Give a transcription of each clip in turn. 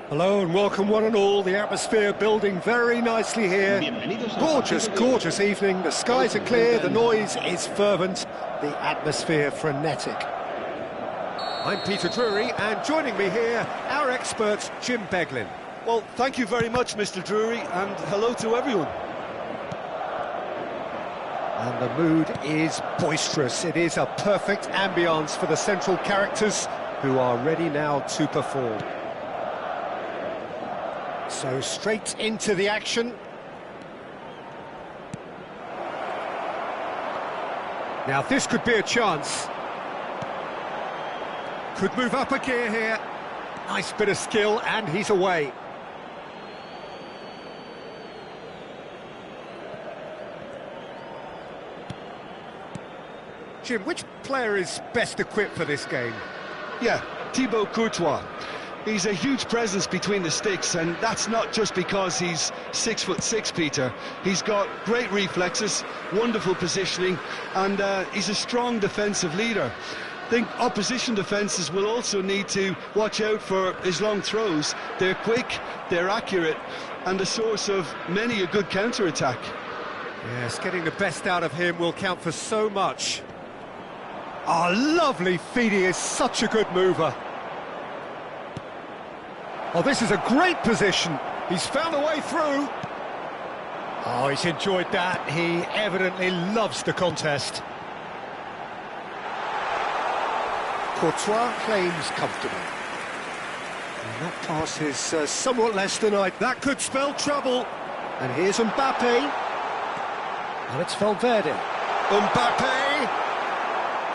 Hello and welcome one and all. The atmosphere building very nicely here. Gorgeous, gorgeous evening. The skies are clear, the noise is fervent, the atmosphere frenetic. I'm Peter Drury, and joining me here, our expert, Jim Beglin. Well, thank you very much, Mr. Drury, and hello to everyone. And the mood is boisterous. It is a perfect ambience for the central characters who are ready now to perform. So straight into the action. Now this could be a chance. Could move up a gear here. Nice bit of skill, and he's away. Jim, which player is best equipped for this game? Yeah, Thibaut Courtois. He's a huge presence between the sticks, and that's not just because he's 6'6", Peter. He's got great reflexes, wonderful positioning, and he's a strong defensive leader. I think opposition defences will also need to watch out for his long throws. They're quick, they're accurate, and a source of many a good counter-attack. Yes, getting the best out of him will count for so much. Oh, lovely feed, he is such a good mover. Oh, this is a great position. He's found a way through. Oh, he's enjoyed that. He evidently loves the contest. Courtois claims comfortable. And that pass is somewhat less than that could spell trouble. And here's Mbappe. And it's Valverde. Mbappe!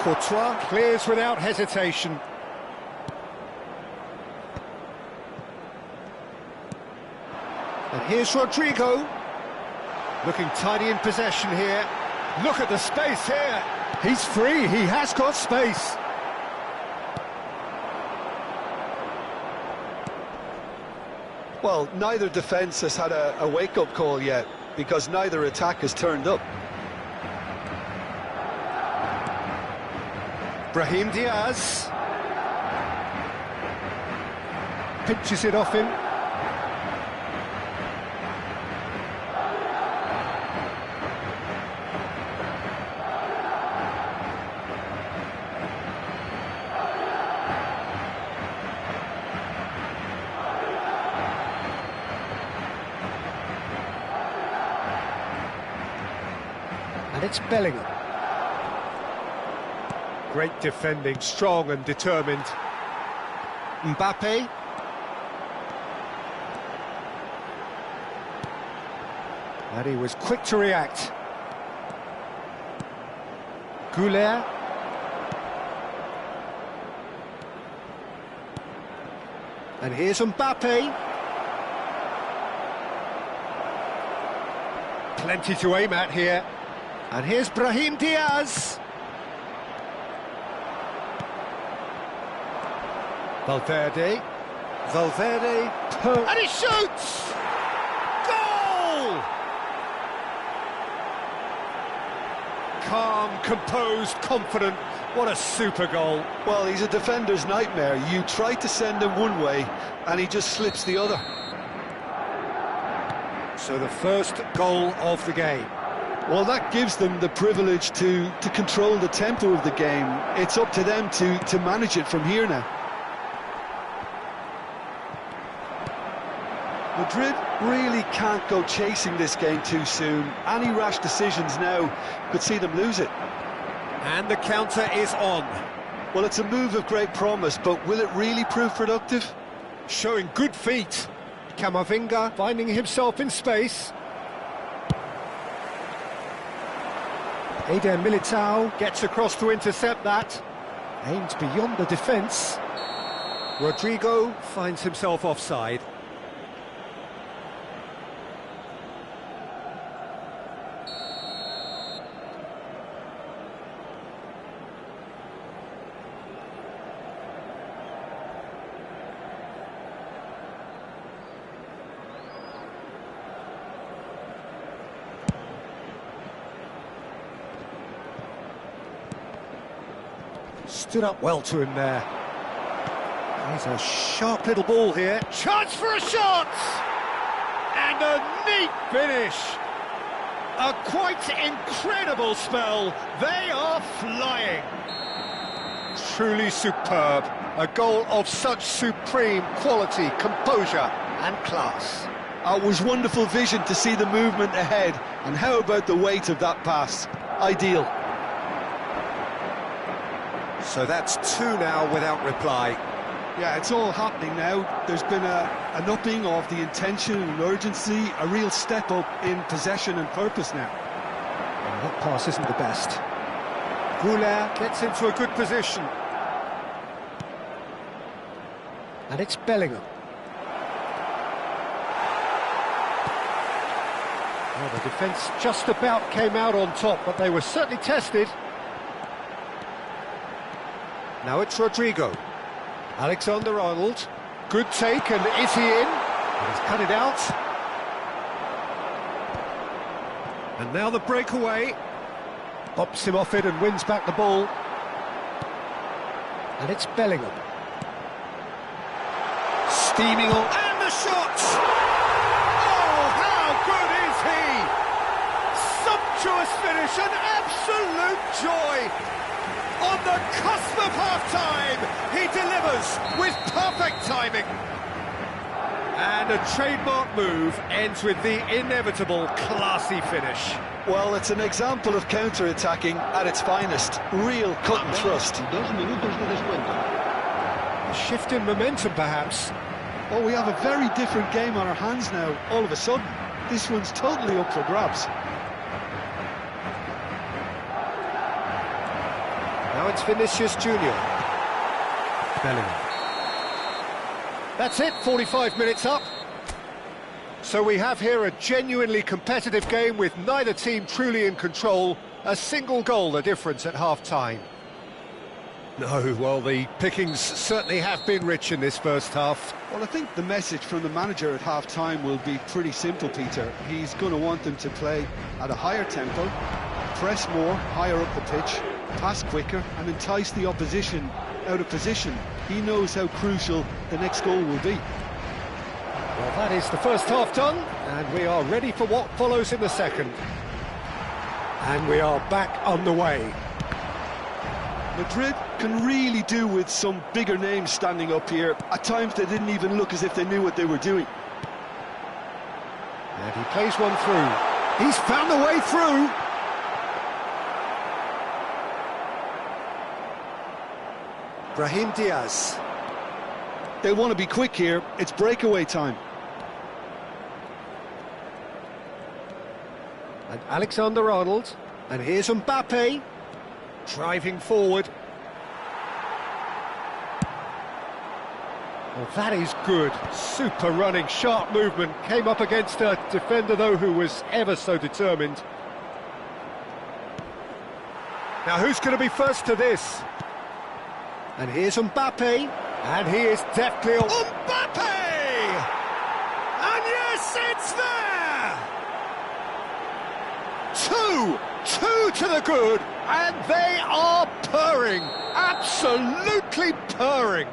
Courtois clears without hesitation. And here's Rodrigo. Looking tidy in possession here. Look at the space here. He's free, he has got space. Well, neither defence has had a wake-up call yet, because neither attack has turned up. Brahim Diaz. Pinches it off him. And it's Bellingham. Great defending, strong and determined. Mbappe. And he was quick to react. Goulet. And here's Mbappe. Plenty to aim at here. And here's Brahim Diaz. Valverde. Valverde. And he shoots! Goal! Calm, composed, confident. What a super goal. Well, he's a defender's nightmare. You try to send him one way, and he just slips the other. So the first goal of the game. Well, that gives them the privilege to control the tempo of the game. It's up to them to manage it from here now. Madrid really can't go chasing this game too soon. Any rash decisions now could see them lose it. And the counter is on. Well, it's a move of great promise, but will it really prove productive? Showing good feet. Camavinga finding himself in space. Eder Militao gets across to intercept that. Aims beyond the defence. Rodrigo finds himself offside. Stood up well to him there. Here's a sharp little ball here. Chance for a shot! And a neat finish. A quite incredible spell. They are flying. Truly superb. A goal of such supreme quality, composure and class. It was wonderful vision to see the movement ahead. And how about the weight of that pass? Ideal. So that's 2 now without reply. Yeah, it's all happening now. There's been an upping of the intention and urgency, a real step up in possession and purpose now. And that pass isn't the best. Goulart gets into a good position. And it's Bellingham. Well, the defence just about came out on top, but they were certainly tested. Now it's Rodrigo. Alexander-Arnold. Good take, and is he in? And he's cut it out. And now the breakaway. Bops him off it and wins back the ball. And it's Bellingham. Steaming on. And the shot! Oh, how good is he! Sumptuous finish, an absolute joy! On the cusp of half-time, he delivers with perfect timing. And a trademark move ends with the inevitable classy finish. Well, it's an example of counter-attacking at its finest. Real cut and thrust. A shift in momentum, perhaps. Oh, we have a very different game on our hands now, all of a sudden. This one's totally up for grabs. Now it's Vinicius Junior. Bellingham. That's it, 45 minutes up. So we have here a genuinely competitive game with neither team truly in control. A single goal the difference at half-time. No, well, the pickings certainly have been rich in this first half. Well, I think the message from the manager at half-time will be pretty simple, Peter. He's going to want them to play at a higher tempo, press more, higher up the pitch, pass quicker and entice the opposition out of position. He knows how crucial the next goal will be. Well, that is the first half done, and we are ready for what follows in the second. And we are back on the way. Madrid can really do with some bigger names standing up here. At times they didn't even look as if they knew what they were doing. And he plays one through. He's found the way through. Brahim Diaz. They want to be quick here. It's breakaway time. And Alexander-Arnold. And here's Mbappe. Driving forward. Well, that is good. Super running, sharp movement. Came up against a defender, though, who was ever so determined. Now, who's going to be first to this? And here's Mbappe, and he is deftly on. Mbappe! And yes, it's there! Two to the good, and they are purring, absolutely purring.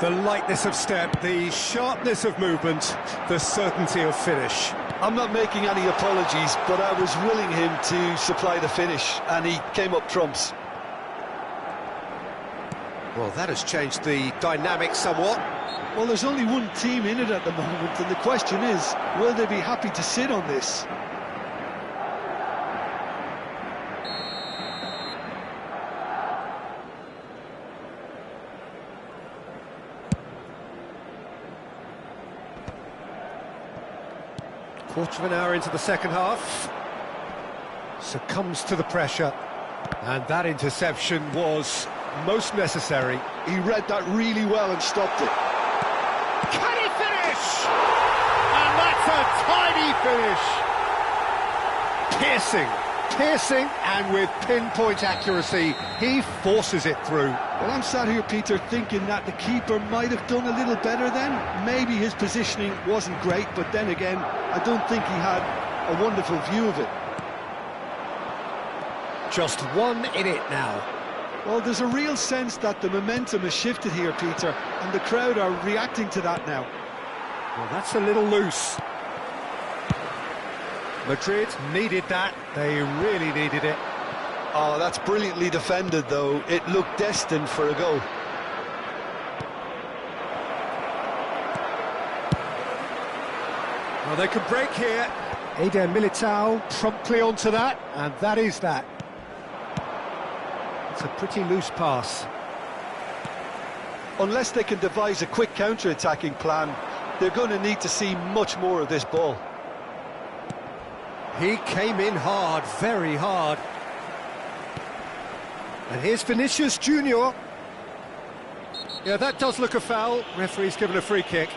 The lightness of step, the sharpness of movement, the certainty of finish. I'm not making any apologies, but I was willing him to supply the finish, and he came up trumps. Well, that has changed the dynamic somewhat. Well, there's only one team in it at the moment, and the question is, will they be happy to sit on this? Quarter of an hour into the second half. Succumbs to the pressure. And that interception was most necessary. He read that really well and stopped it. Can he finish? And that's a tidy finish. Piercing, and with pinpoint accuracy, he forces it through. Well, I'm sat here, Peter, thinking that the keeper might have done a little better then. Maybe his positioning wasn't great, but then again, I don't think he had a wonderful view of it. Just one in it now. Well, there's a real sense that the momentum has shifted here, Peter, and the crowd are reacting to that now. Well, that's a little loose. Madrid needed that. They really needed it. Oh, that's brilliantly defended, though. It looked destined for a goal. Well, they could break here. Eder Militao promptly onto that, and that is that. It's a pretty loose pass. Unless they can devise a quick counter-attacking plan, they're going to need to see much more of this ball. He came in hard, very hard. And here's Vinicius Junior. Yeah, that does look a foul. Referee's given a free kick.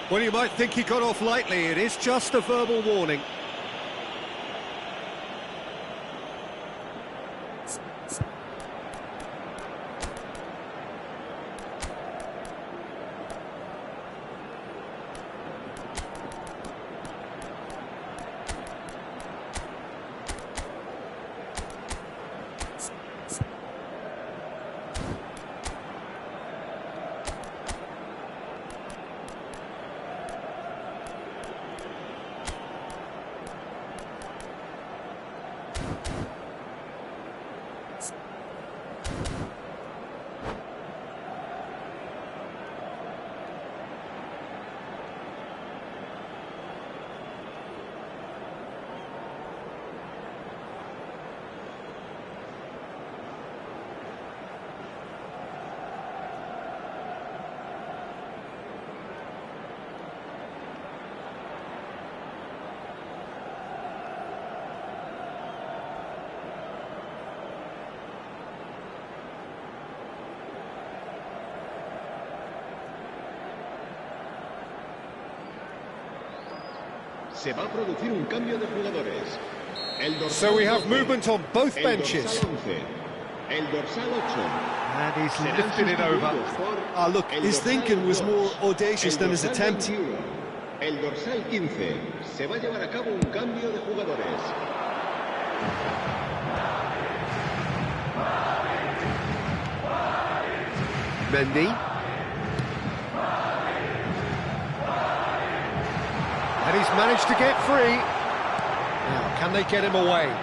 Well, you might think he got off lightly. It is just a verbal warning. Se va a producir un cambio de jugadores. So we have movement on both benches. El dorsal 8. And he's lifted it over. Ah, look, his thinking was more audacious than his attempt. El dorsal 15. Se va a llevar a cabo un cambio de jugadores. Mendy. And he's managed to get free. Now, can they get him away?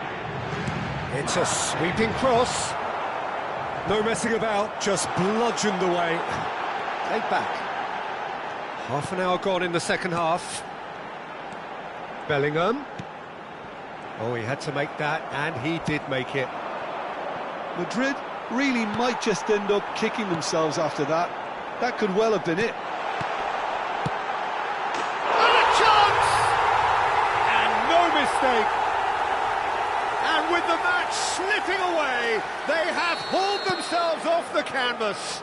It's a sweeping cross. No messing about, just bludgeoned away. Take back. Half an hour gone in the second half. Bellingham. Oh, he had to make that, and he did make it. Madrid really might just end up kicking themselves after that. That could well have been it. Mistake. And with the match slipping away, they have hauled themselves off the canvas.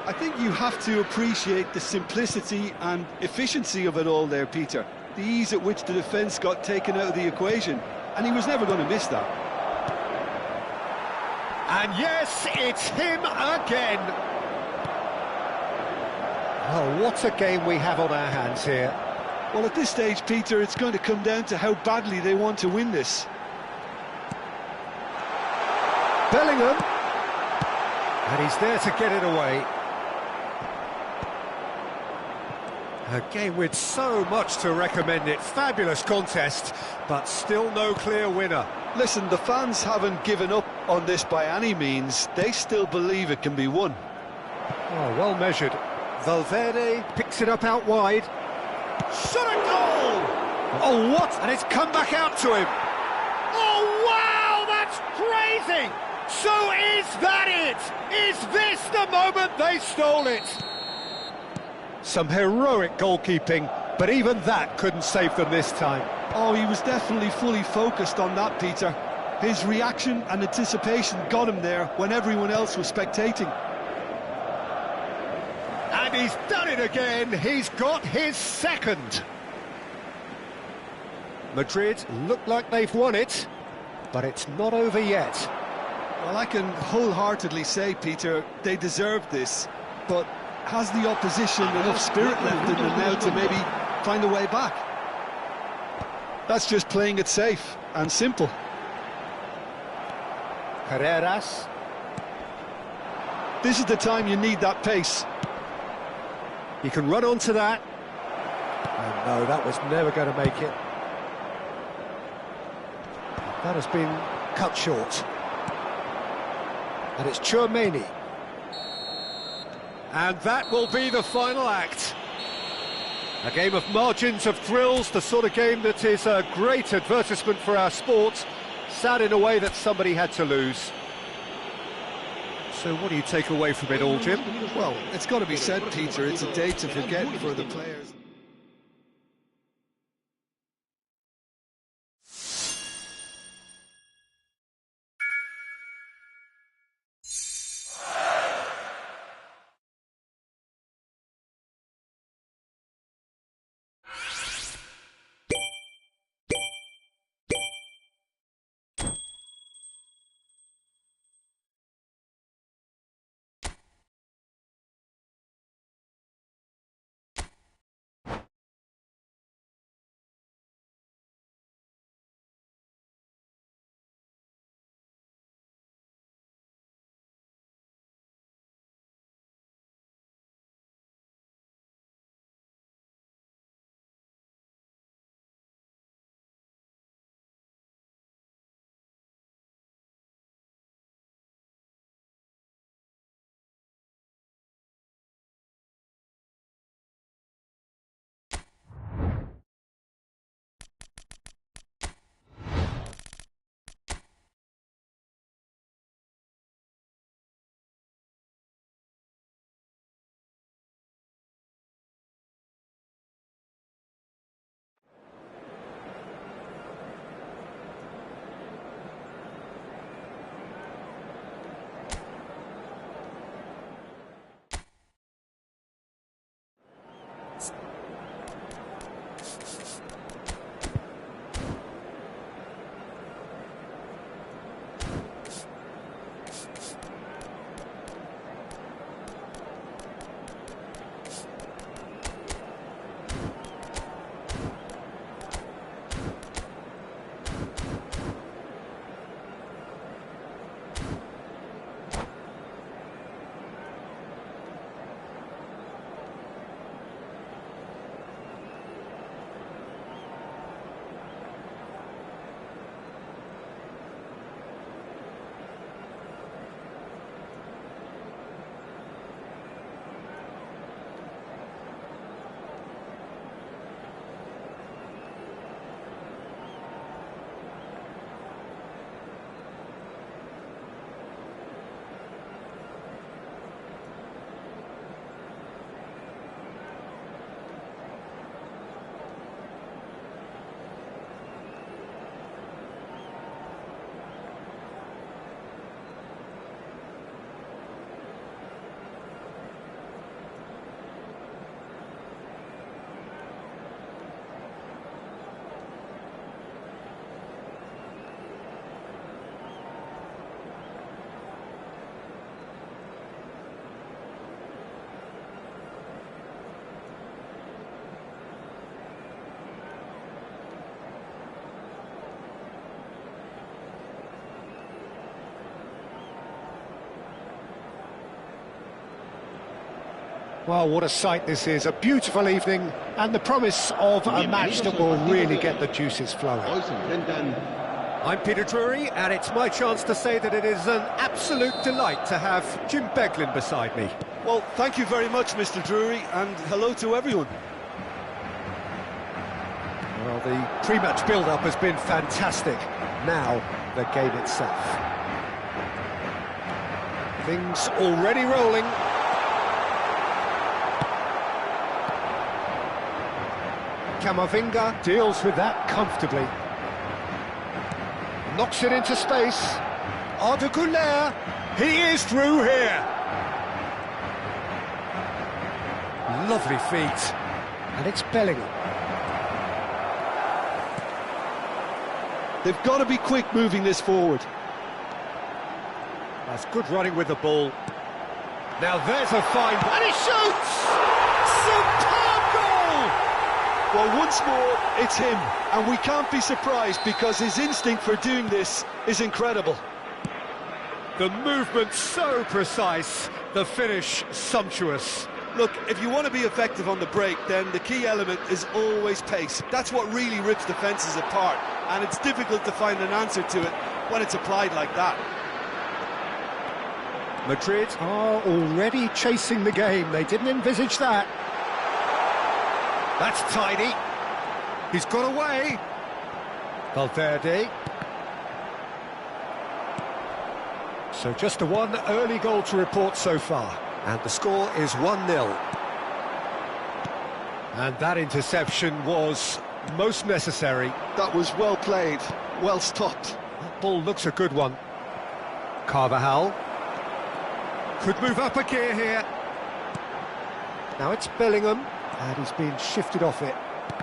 I think you have to appreciate the simplicity and efficiency of it all there, Peter. The ease at which the defence got taken out of the equation, and he was never going to miss that. And yes, it's him again. Oh, what a game we have on our hands here. Well, at this stage, Peter, it's going to come down to how badly they want to win this. Bellingham. And he's there to get it away. A game with so much to recommend it. Fabulous contest, but still no clear winner. Listen, the fans haven't given up on this by any means. They still believe it can be won. Oh, well measured. Valverde picks it up out wide. Shot a goal! Oh, what? And it's come back out to him. Oh, wow, that's crazy! So is that it? Is this the moment they stole it? Some heroic goalkeeping, but even that couldn't save them this time. Oh, he was definitely fully focused on that, Peter. His reaction and anticipation got him there when everyone else was spectating. And he's done it again. He's got his second. Madrid look like they've won it, but it's not over yet. Well, I can wholeheartedly say, Peter, they deserved this, but has the opposition enough spirit left in them now to maybe find a way back? That's just playing it safe and simple. Carreras. This is the time you need that pace. He can run onto that. And no, that was never going to make it. That has been cut short. And it's Chouameni. And that will be the final act. A game of margins of thrills, the sort of game that is a great advertisement for our sport. Sad in a way that somebody had to lose. So what do you take away from it all, Jim? Well, it's got to be said, Peter, it's a day to forget for the players. Well, what a sight this is. A beautiful evening and the promise of a match that will really get the juices flowing. I'm Peter Drury, and it's my chance to say that it is an absolute delight to have Jim Beglin beside me. Well, thank you very much, Mr. Drury, and hello to everyone. Well, the pre-match build-up has been fantastic. Now, the game itself. Things already rolling. Camavinga deals with that comfortably. Knocks it into space. Arda Güler, he is through here. Lovely feet. And it's Bellingham. They've got to be quick moving this forward. That's good running with the ball. Now there's a fine... And he shoots! Superb goal! Well, once more, it's him, and we can't be surprised because his instinct for doing this is incredible. The movement so precise, the finish sumptuous. Look, if you want to be effective on the break, then the key element is always pace. That's what really rips defences apart, and it's difficult to find an answer to it when it's applied like that. Madrid are already chasing the game. They didn't envisage that. That's tidy. He's got away. Valverde. So just the one early goal to report so far. And the score is 1-0. And that interception was most necessary. That was well played, well stopped. That ball looks a good one. Carvajal. Could move up a gear here. Now it's Bellingham, and he's been shifted off it.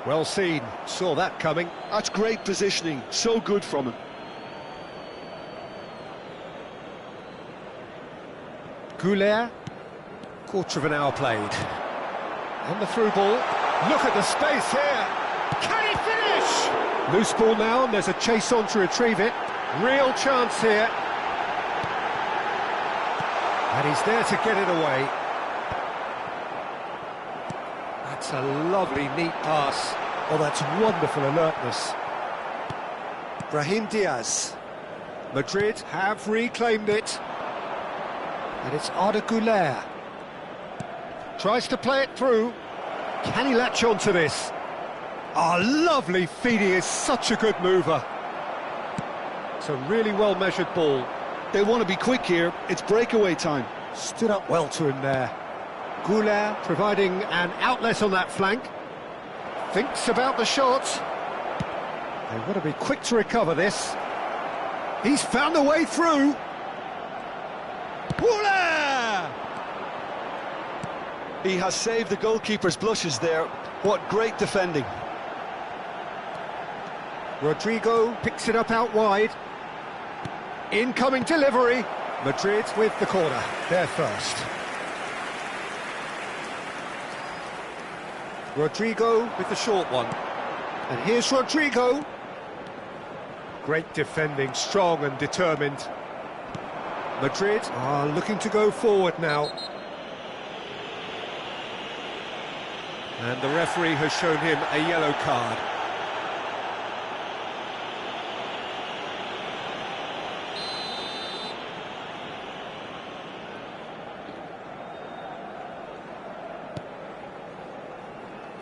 Well seen, saw that coming. That's great positioning, so good from him. Goulet. Quarter of an hour played. And the through ball. Look at the space here. Can he finish? Loose ball now, and there's a chase on to retrieve it. Real chance here. And he's there to get it away. That's a lovely, neat pass. Oh, that's wonderful alertness. Brahim Diaz. Madrid have reclaimed it. And it's Arda Güler. Tries to play it through. Can he latch on to this? Oh, lovely feed. He is such a good mover. It's a really well-measured ball. They want to be quick here. It's breakaway time. Stood up well to him there. Güler providing an outlet on that flank. Thinks about the shot. They want to be quick to recover this. He's found a way through. Güler! He has saved the goalkeeper's blushes there. What great defending. Rodrigo picks it up out wide. Incoming delivery. Madrid with the corner. They're first. Rodrigo with the short one. And here's Rodrigo. Great defending, strong and determined. Madrid are looking to go forward now. And the referee has shown him a yellow card.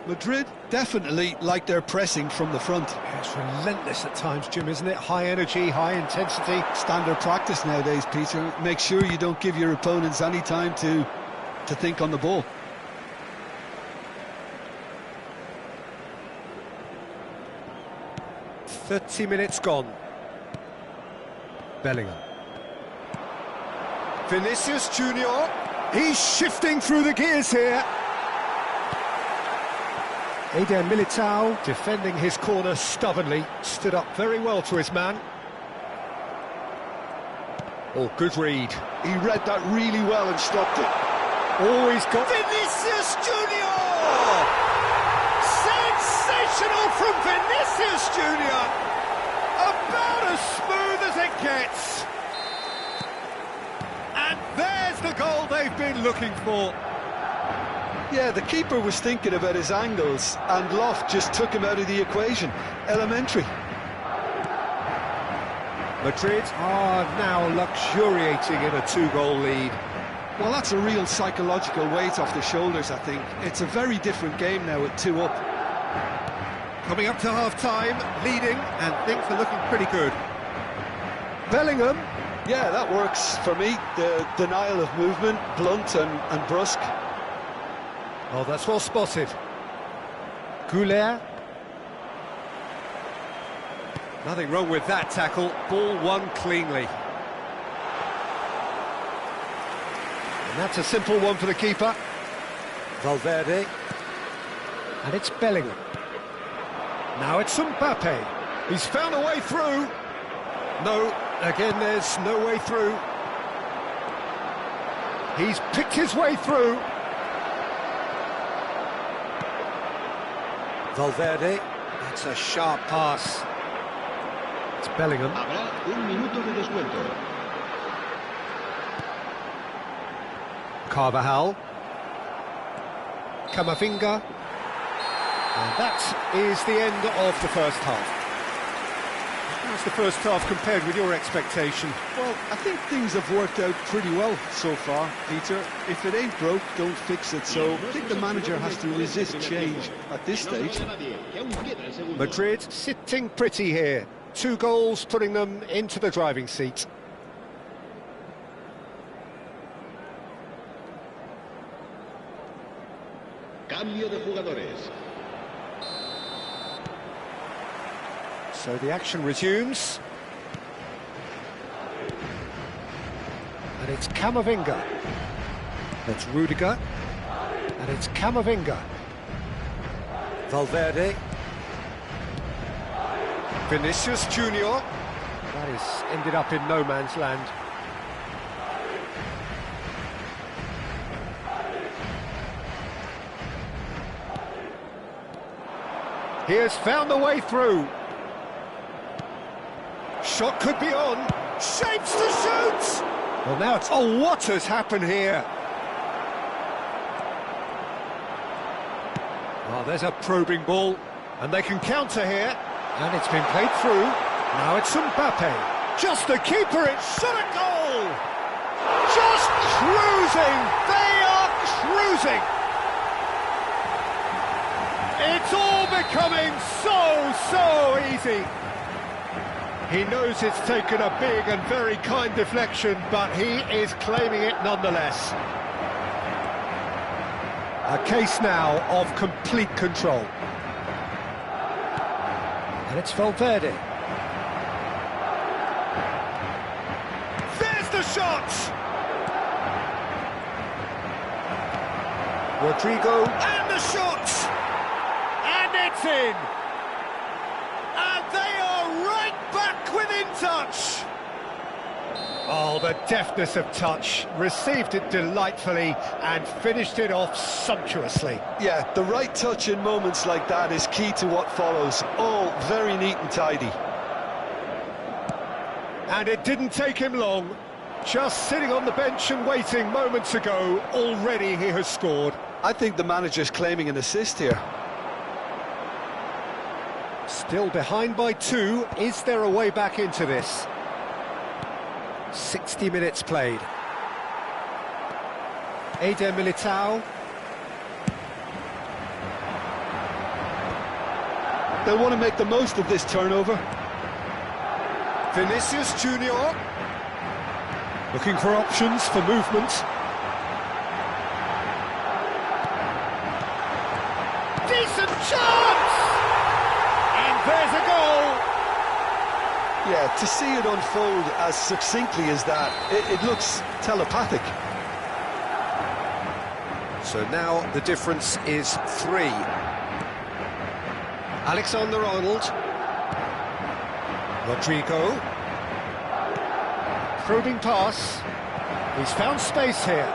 Madrid definitely like their pressing from the front. It's relentless at times, Jim, isn't it? High energy, high intensity. Standard practice nowadays, Peter. Make sure you don't give your opponents any time to think on the ball. "30 minutes gone. Bellingham. Vinicius Junior. He's shifting through the gears here. Eder Militao defending his corner stubbornly. Stood up very well to his man. Oh, good read. He read that really well and stopped it. Always got Vinicius Junior! Sensational from Vinicius Junior! About as smooth as it gets. And there's the goal they've been looking for. Yeah, the keeper was thinking about his angles, and Loft just took him out of the equation. Elementary. Madrid are now luxuriating in a two-goal lead. Well, that's a real psychological weight off the shoulders, I think. It's a very different game now with 2 up. Coming up to half-time, leading, and things are looking pretty good. Bellingham. Yeah, that works for me. The denial of movement, blunt and brusque. Oh, that's well spotted. Goulet. Nothing wrong with that tackle. Ball won cleanly. And that's a simple one for the keeper. Valverde. And it's Bellingham. Now it's Mbappe. He's found a way through. No, again there's no way through. He's picked his way through. Valverde, that's a sharp pass. It's Bellingham. Habrá un minuto de descuento. Carvajal. Camavinga. And that is the end of the first half. How's the first half compared with your expectation? Well, I think things have worked out pretty well so far, Peter. If it ain't broke, don't fix it. So I think the manager has to resist change at this stage. Madrid sitting pretty here. 2 goals putting them into the driving seat. Cambio de jugadores. So the action resumes. And it's Camavinga. That's Rudiger. And it's Camavinga. Valverde. Vinicius Junior. That is ended up in no man's land. He has found the way through. Shot could be on. Shapes to shoot! Well, now it's... Oh, what has happened here? Oh, there's a probing ball. And they can counter here. And it's been played through. Now it's Mbappe. Just the keeper, it's shot a goal! Just cruising! They are cruising! It's all becoming so easy. He knows it's taken a big and very kind deflection, but he is claiming it nonetheless. A case now of complete control. And it's Valverde. There's the shot! Rodrigo, and the shot! And it's in! And they are right back within touch! Oh, the deftness of touch. Received it delightfully and finished it off sumptuously. Yeah, the right touch in moments like that is key to what follows. All very neat and tidy. And it didn't take him long. Just sitting on the bench and waiting moments ago, already he has scored. I think the manager's claiming an assist here. Still behind by 2. Is there a way back into this? 60 minutes played. Eder Militao. They'll want to make the most of this turnover. Vinicius Junior. Looking for options for movement. Decent chance! And there's a goal! Yeah, to see it unfold as succinctly as that, it looks telepathic. So now the difference is 3. Alexander-Arnold. Rodrigo. Probing pass. He's found space here.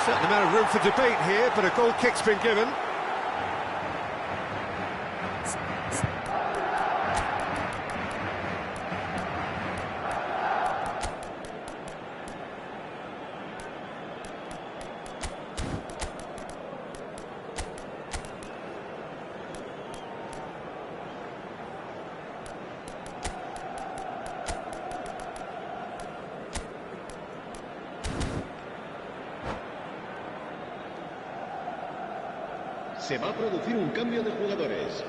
Certain amount of room for debate here, but a goal kick's been given. Se va a producir un cambio de jugadores.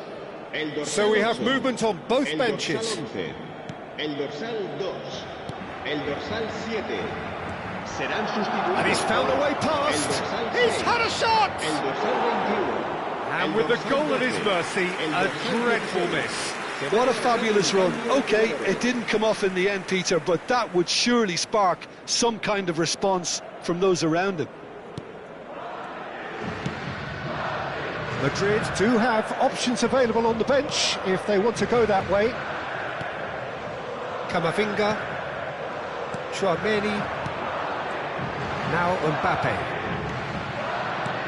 So we have movement on both benches. El dorsal 2, el dorsal 7 serán sustituidos. And he's found a way past. He's had a shot! El dorsal 21. And with the goal at his mercy, a dreadful miss. What a fabulous run. OK, it didn't come off in the end, Peter, but that would surely spark some kind of response from those around him. Madrid do have options available on the bench if they want to go that way. Camavinga, Chouameni, now Mbappe.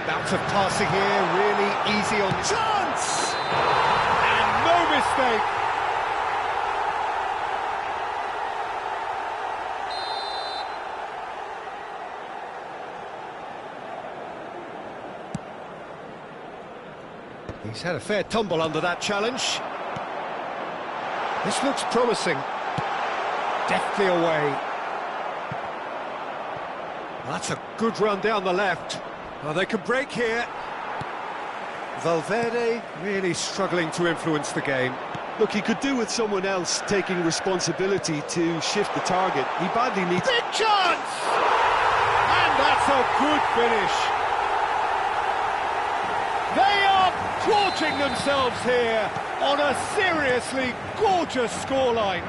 Bout of passing here, really easy on chance! And no mistake! He's had a fair tumble under that challenge. This looks promising. Deftly away. That's a good run down the left. Well, they can break here. Valverde really struggling to influence the game. Look, he could do with someone else taking responsibility to shift the target. He badly needs... Big chance! And that's a good finish. They are torching themselves here on a seriously gorgeous scoreline.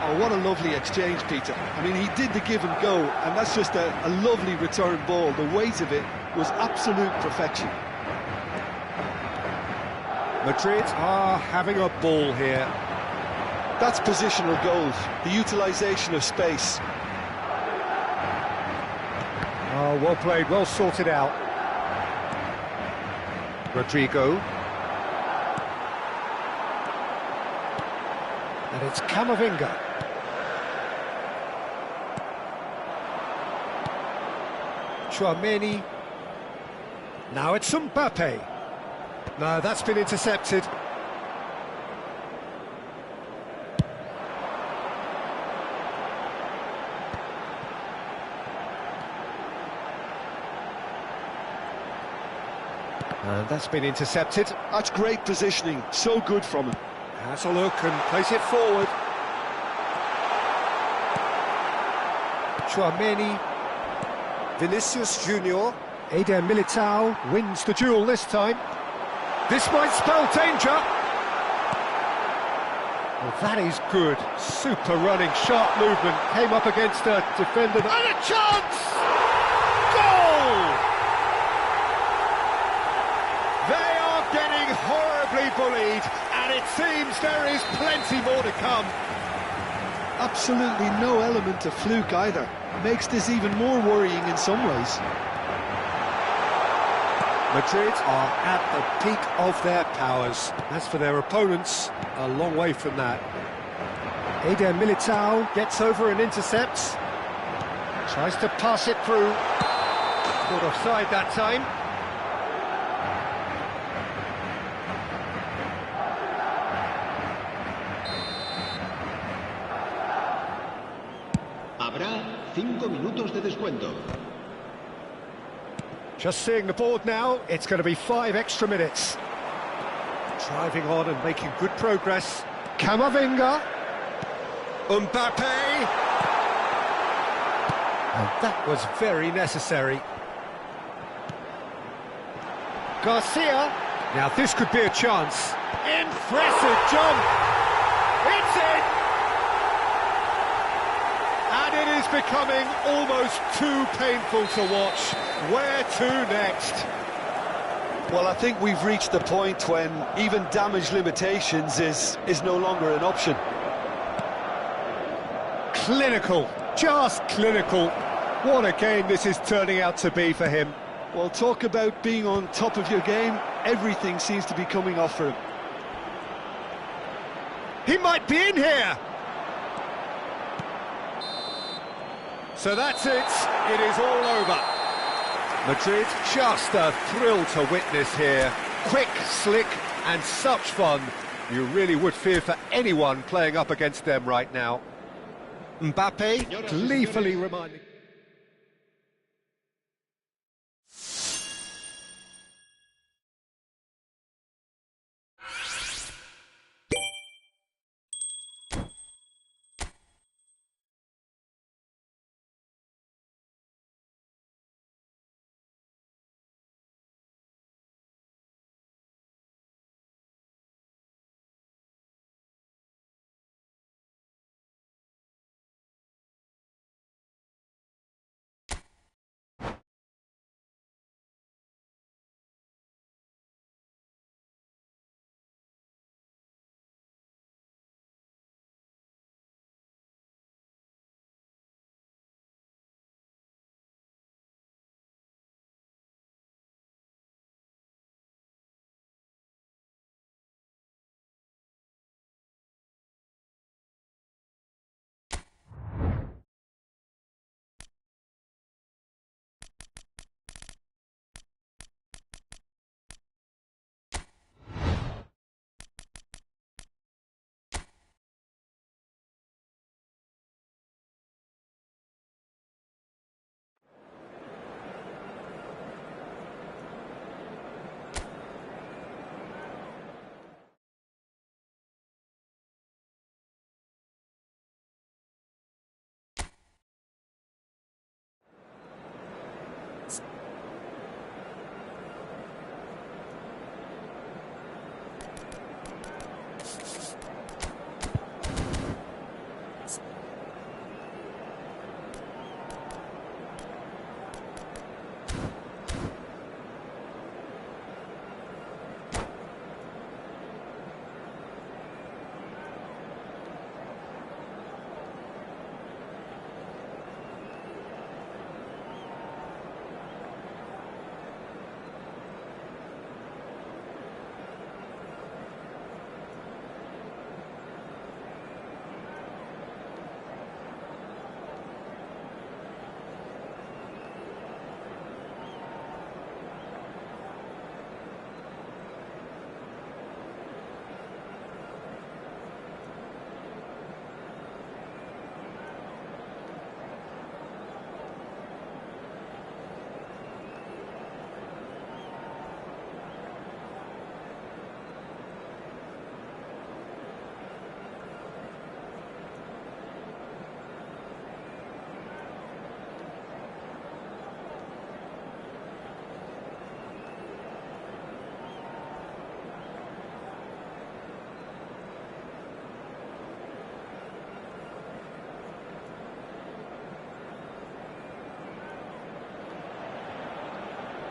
Oh, what a lovely exchange, Peter. I mean, he did the give and go, and that's just a lovely return ball. The weight of it was absolute perfection. Madrid are having a ball here. That's positional goals, the utilisation of space. Oh, well played, well sorted out. Rodrigo. And it's Camavinga. Chouameni. Now it's Mbappe. No, that's been intercepted. And that's been intercepted. That's great positioning, so good from him. Has a look and plays it forward. Chouameni. Vinicius Junior. Eder Militao wins the duel this time. This might spell danger. Well, that is good. Super running, sharp movement. Came up against a defender. And a chance! Goal! They are getting horribly bullied, and it seems there is plenty more to come. Absolutely no element of fluke either. Makes this even more worrying in some ways. Madrid are at the peak of their powers. As for their opponents, a long way from that. Eder Militao gets over and intercepts. Tries to pass it through. Caught offside that time. Habrá 5 minutos de descuento. Just seeing the board now, it's going to be 5 extra minutes. Driving on and making good progress. Camavinga. Mbappe. And that was very necessary. Garcia. Now this could be a chance. Impressive jump. It's in. And it is becoming almost too painful to watch. Where to next? Well, I think we've reached the point when even damage limitations is no longer an option. Clinical, just clinical. What a game this is turning out to be for him. Well, talk about being on top of your game. Everything seems to be coming off for him. He might be in here. So that's it. It is all over. Madrid, just a thrill to witness here. Quick, slick, and such fun. You really would fear for anyone playing up against them right now. Mbappe gleefully reminding...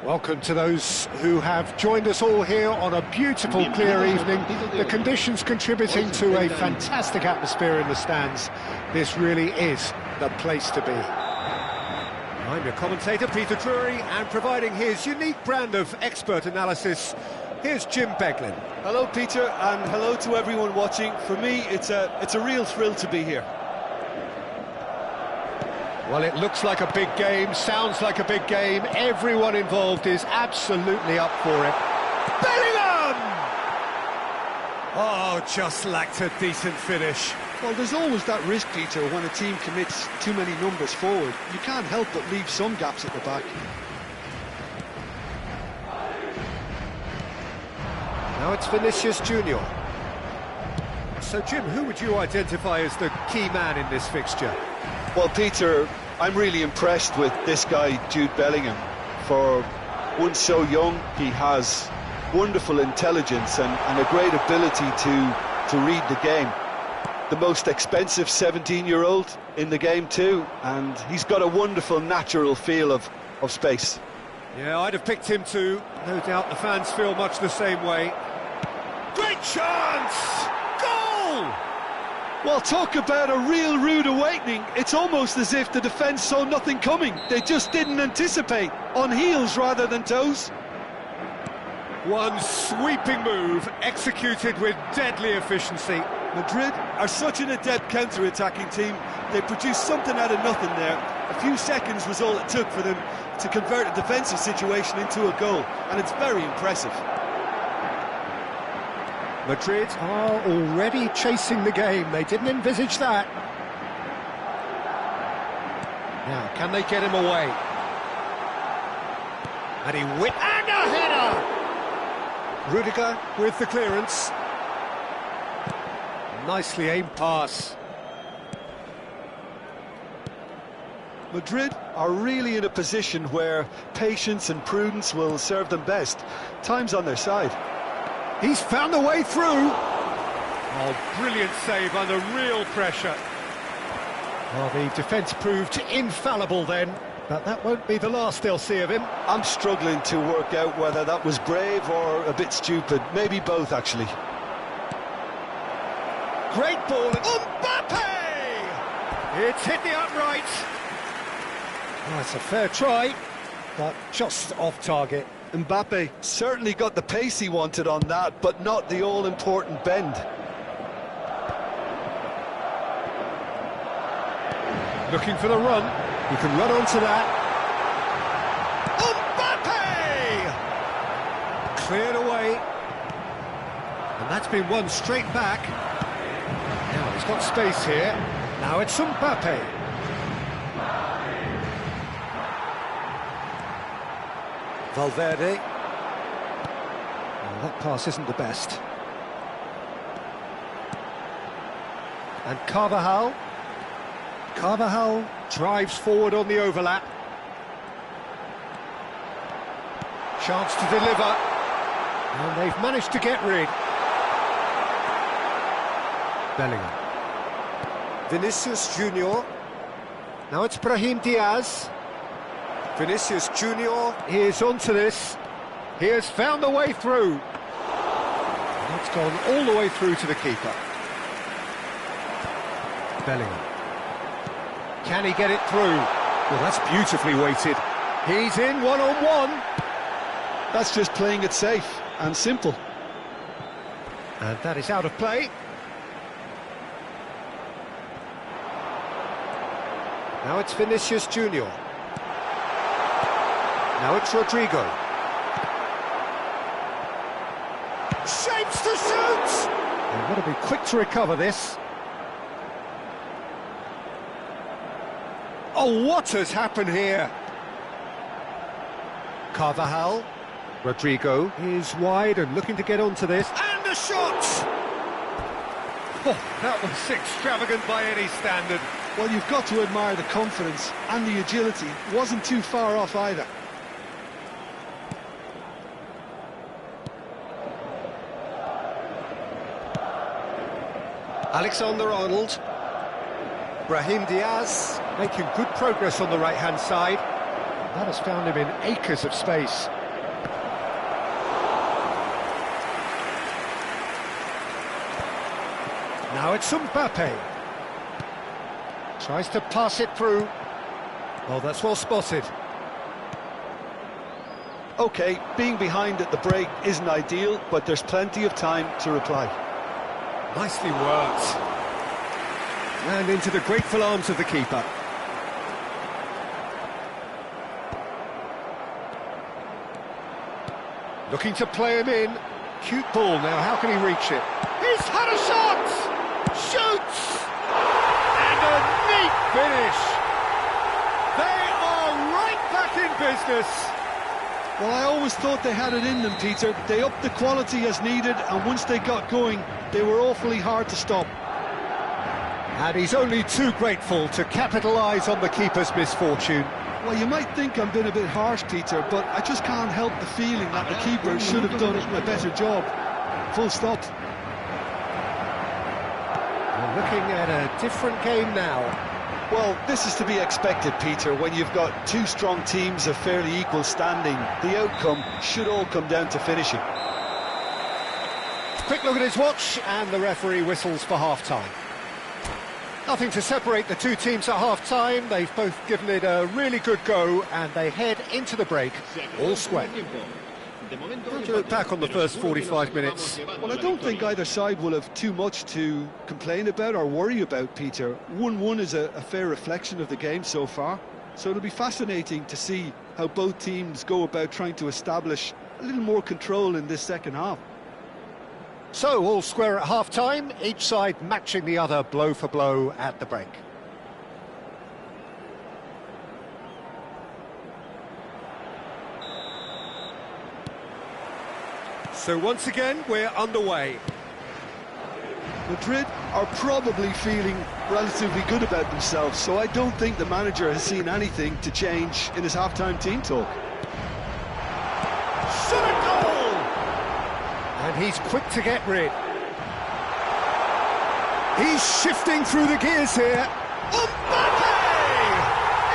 Welcome to those who have joined us all here on a beautiful, clear evening. The conditions contributing to a fantastic atmosphere in the stands. This really is the place to be. I'm your commentator, Peter Drury, and providing his unique brand of expert analysis, here's Jim Beglin. Hello, Peter, and hello to everyone watching. For me, it's a real thrill to be here. Well, it looks like a big game, sounds like a big game. Everyone involved is absolutely up for it. Bellingham! Oh, just lacked a decent finish. Well, there's always that risk, Peter, when a team commits too many numbers forward. You can't help but leave some gaps at the back. Now it's Vinicius Junior. So, Jim, who would you identify as the key man in this fixture? Well, Peter, I'm really impressed with this guy, Jude Bellingham. For one so young, he has wonderful intelligence and a great ability to read the game. The most expensive 17-year-old in the game too, and he's got a wonderful natural feel of space. Yeah, I'd have picked him too. No doubt the fans feel much the same way. Great chance! Goal! Well, talk about a real rude awakening. It's almost as if the defence saw nothing coming. They just didn't anticipate, on heels rather than toes. One sweeping move, executed with deadly efficiency. Madrid are such an adept counter-attacking team. They produced something out of nothing there. A few seconds was all it took for them to convert a defensive situation into a goal, and it's very impressive. Madrid are already chasing the game. They didn't envisage that. Now, can they get him away? And he and a header! Rudiger with the clearance. Nicely aimed pass. Madrid are really in a position where patience and prudence will serve them best. Time's on their side. He's found a way through. Oh, brilliant save under real pressure. Well, the defence proved infallible then, but that won't be the last they'll see of him. I'm struggling to work out whether that was brave or a bit stupid. Maybe both, actually. Great ball. Mbappe! It's hit the upright. Oh, it's a fair try, but just off target. Mbappe certainly got the pace he wanted on that, but not the all-important bend. Looking for the run. You can run onto that. Mbappe! Cleared away. And that's been won straight back. Now he's got space here. Now it's Mbappe. Valverde. Oh, that pass isn't the best. And Carvajal. Carvajal drives forward on the overlap. Chance to deliver. And they've managed to get rid. Bellingham. Vinicius Junior. Now it's Brahim Diaz. Vinicius Junior is onto this. He has found a way through. And it's gone all the way through to the keeper. Bellingham. Can he get it through? Well, that's beautifully weighted. He's in one-on-one. That's just playing it safe and simple. And that is out of play. Now it's Vinicius Junior. Now it's Rodrigo. Shapes to shoot! They've got to be quick to recover this. Oh, what has happened here? Carvajal. Rodrigo is wide and looking to get onto this. And a shot! Oh, that was extravagant by any standard. Well, you've got to admire the confidence and the agility. Wasn't too far off either. Alexander-Arnold. Brahim Diaz making good progress on the right-hand side. That has found him in acres of space. Now it's Mbappe. Tries to pass it through. Well, that's well spotted. OK, being behind at the break isn't ideal, but there's plenty of time to reply. Nicely worked. And into the grateful arms of the keeper. Looking to play him in. Cute ball now, how can he reach it? He's had a shot! Shoots! And a neat finish! They are right back in business! Well, I always thought they had it in them, Peter. They upped the quality as needed, and once they got going, they were awfully hard to stop. And he's only too grateful to capitalise on the keeper's misfortune. Well, you might think I'm being a bit harsh, Peter, but I just can't help the feeling that the keeper should have done a better job. Full stop. We're looking at a different game now. Well, this is to be expected, Peter. When you've got two strong teams of fairly equal standing, the outcome should all come down to finishing. Quick look at his watch, and the referee whistles for half-time. Nothing to separate the two teams at half-time. They've both given it a really good go, and they head into the break all square. How do you look back on the first 45 minutes? Well, I don't think either side will have too much to complain about or worry about, Peter. 1-1 is a fair reflection of the game so far, so it'll be fascinating to see how both teams go about trying to establish a little more control in this second half. So, all square at half-time, each side matching the other blow for blow at the break. So once again, we're underway. Madrid are probably feeling relatively good about themselves, so I don't think the manager has seen anything to change in his half-time team talk. Shot a goal! And he's quick to get rid. He's shifting through the gears here. Mbappe!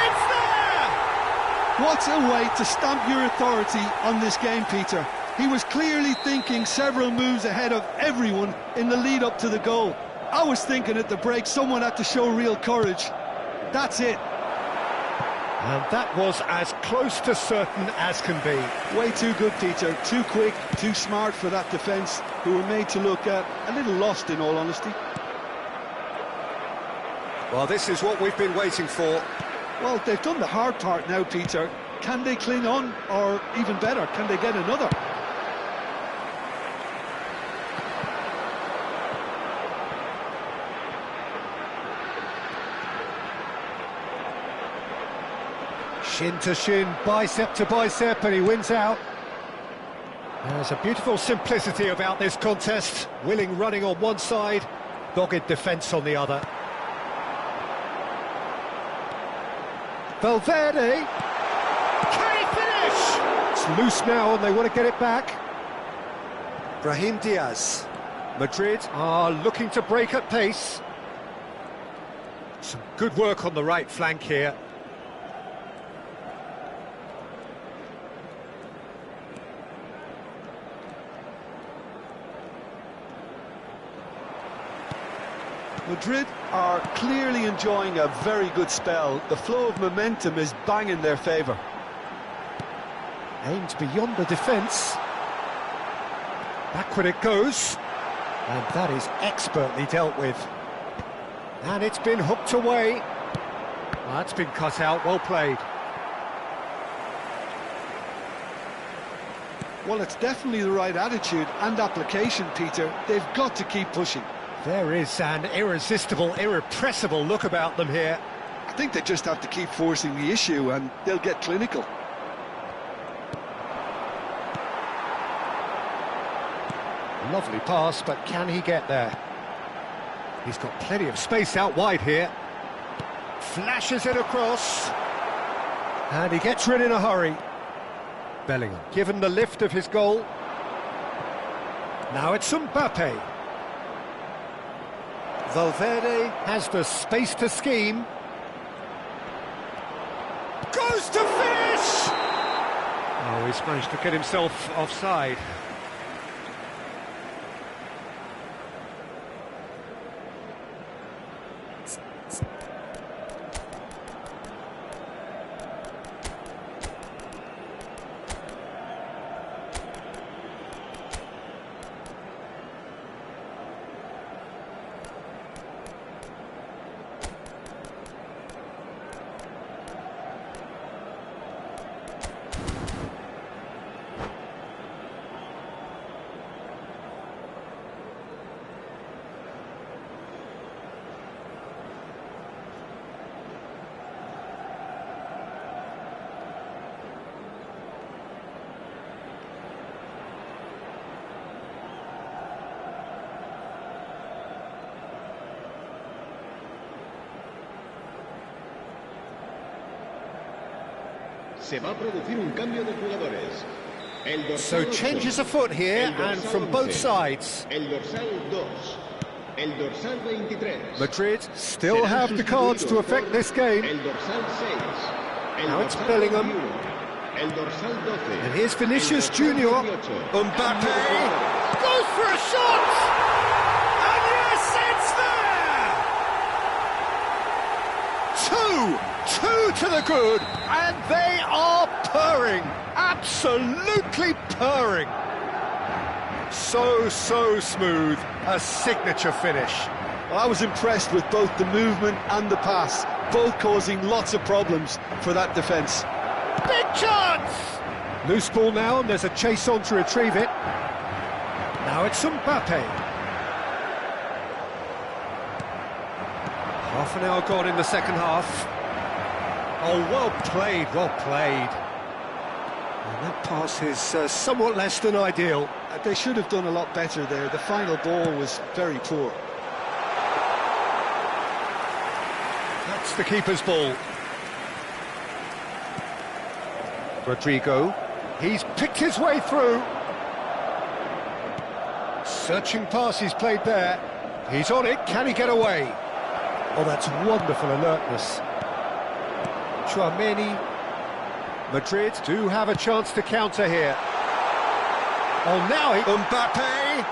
It's there! What a way to stamp your authority on this game, Peter. He was clearly thinking several moves ahead of everyone in the lead-up to the goal. I was thinking at the break someone had to show real courage. That's it. And that was as close to certain as can be. Way too good, Peter. Too quick, too smart for that defence, who were made to look a little lost, in all honesty. Well, this is what we've been waiting for. Well, they've done the hard part now, Peter. Can they cling on, or even better, can they get another? Shin to shin, bicep to bicep, and he wins out. There's a beautiful simplicity about this contest. Willing running on one side, dogged defence on the other. Valverde! Can he finish? It's loose now and they want to get it back. Brahim Diaz. Madrid are looking to break at pace. Some good work on the right flank here. Madrid are clearly enjoying a very good spell. The flow of momentum is bang in their favour. Aimed beyond the defence. Backward it goes. And that is expertly dealt with. And it's been hooked away. Well, that's been cut out, well played. Well, it's definitely the right attitude and application, Peter. They've got to keep pushing. There is an irresistible, irrepressible look about them here. I think they just have to keep forcing the issue and they'll get clinical. Lovely pass, but can he get there? He's got plenty of space out wide here. Flashes it across. And he gets rid in a hurry. Bellingham given the lift of his goal. Now it's Mbappe. Valverde has the space to scheme. Goes to finish! Oh, he's managed to get himself offside. Se va a producir un cambio de jugadores. So changes afoot here, and from both sides. El dorsal 2. El dorsal 23. Madrid still have the cards to affect this game. El dorsal 6. Now it's Bellingham. El dorsal 12. And here's Vinicius Junior. Mbappe goes for a shot! And yes, it's there! Two to the good, and they are purring. Absolutely purring. So smooth. A signature finish. Well, I was impressed with both the movement and the pass, both causing lots of problems for that defence. Big chance! Loose ball now, and there's a chase on to retrieve it. Now it's Mbappe. Half an hour gone in the second half. Oh, well played, well played. And that pass is somewhat less than ideal. They should have done a lot better there. The final ball was very poor. That's the keeper's ball. Rodrigo, he's picked his way through. Searching pass he's played there. He's on it, can he get away? Oh, that's wonderful alertness. Chouameni. Madrid do have a chance to counter here. Oh, now Mbappe!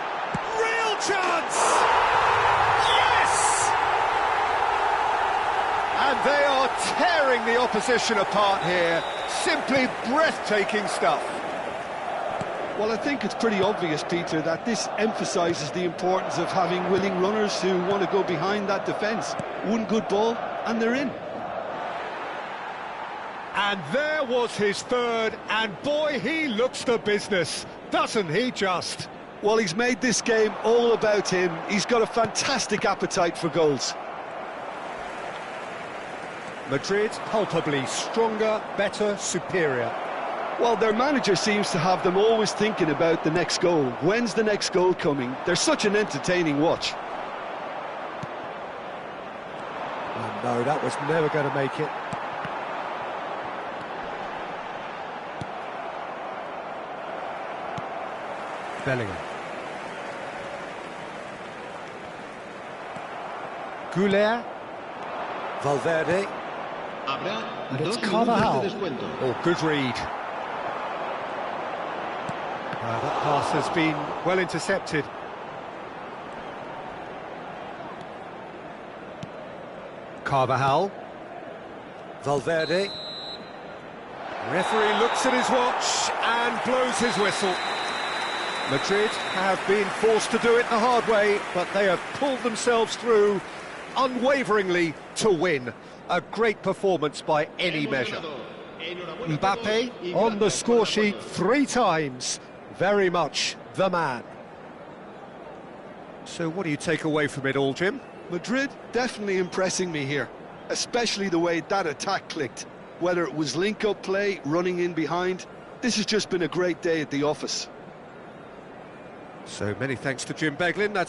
Real chance! Yes! And they are tearing the opposition apart here. Simply breathtaking stuff. Well, I think it's pretty obvious, Peter, that this emphasises the importance of having willing runners who want to go behind that defence. One good ball, and they're in. And there was his third, and boy, he looks the business, doesn't he just? Well, he's made this game all about him. He's got a fantastic appetite for goals. Madrid palpably stronger, better, superior. Well, their manager seems to have them always thinking about the next goal. When's the next goal coming? They're such an entertaining watch. Oh, no, that was never going to make it. Bellingham. Goulet. Valverde. And it's Carvajal. Oh, good read. That pass has been well intercepted. Carvajal. Valverde. Referee looks at his watch and blows his whistle. Madrid have been forced to do it the hard way, but they have pulled themselves through unwaveringly to win. A great performance by any measure. Mbappe on the score sheet 3 times. Very much the man. So what do you take away from it all, Jim? Madrid definitely impressing me here, especially the way that attack clicked. Whether it was link-up play, running in behind, this has just been a great day at the office. So many thanks to Jim Beglin. That's